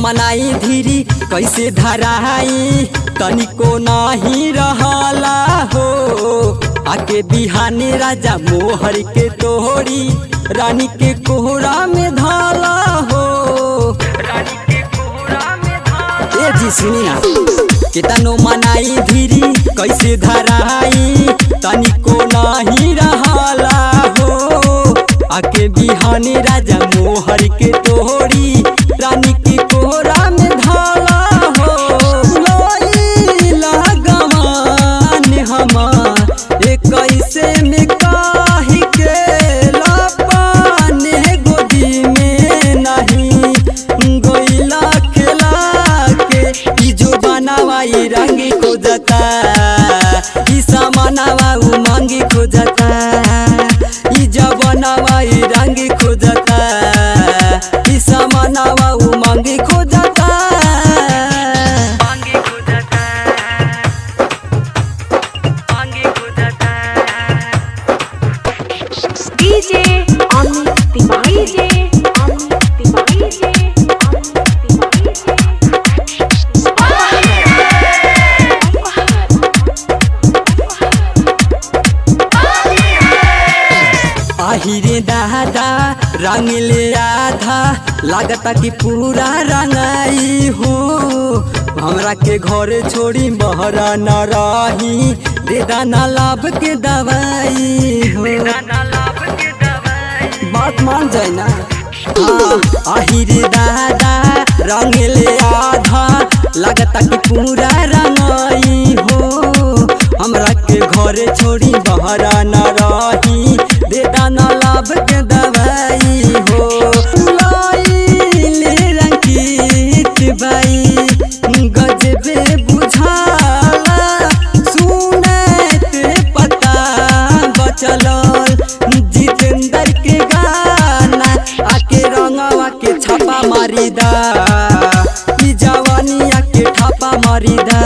मनाई धीरी कैसे धराई तनिको नहीं रहला हो। आके बिहाने राजा मोहर के तोहरी रानी के कोहरा में धाला हो। ए जी सुनी ना कितनो मनाई धीरी कैसे धराई तनिको नहीं रहला हो। आके बिहाने राजा मोहर के तोहरी रानी की कोहरा में धाला हो। लइला गमान हमार कैसे में काहे के लापाने गोदी में नहीं गोइला खेला के ई जो बनावाई रंगी खोजता ई सामानवा उमंगी खोजता ई जो बनावाई रंगी खोजता ई सामानवा उमंगी खोजता। DJ Amit Tiwari आहिरे दादा रंग ले आधा लागता कि पूरा रंगाई हो। हमरा के घर छोड़ी बहरा न रही दे दाना लाभ के दवाई हो। बात मान जाए ना आहिरे दादा रंग ले आधा लागता कि पूरा रंगाई हो। हमरा के घर छोड़ी बहरा न रही दे दाना लाभ के दवाई हो। लाइले रंगीत बाई गजबे बुझाला सुनत पता बचल जितेंद्र के गाना आके रंगवा के छापा मारी दा ई जवानिया के ठापा मारी दा।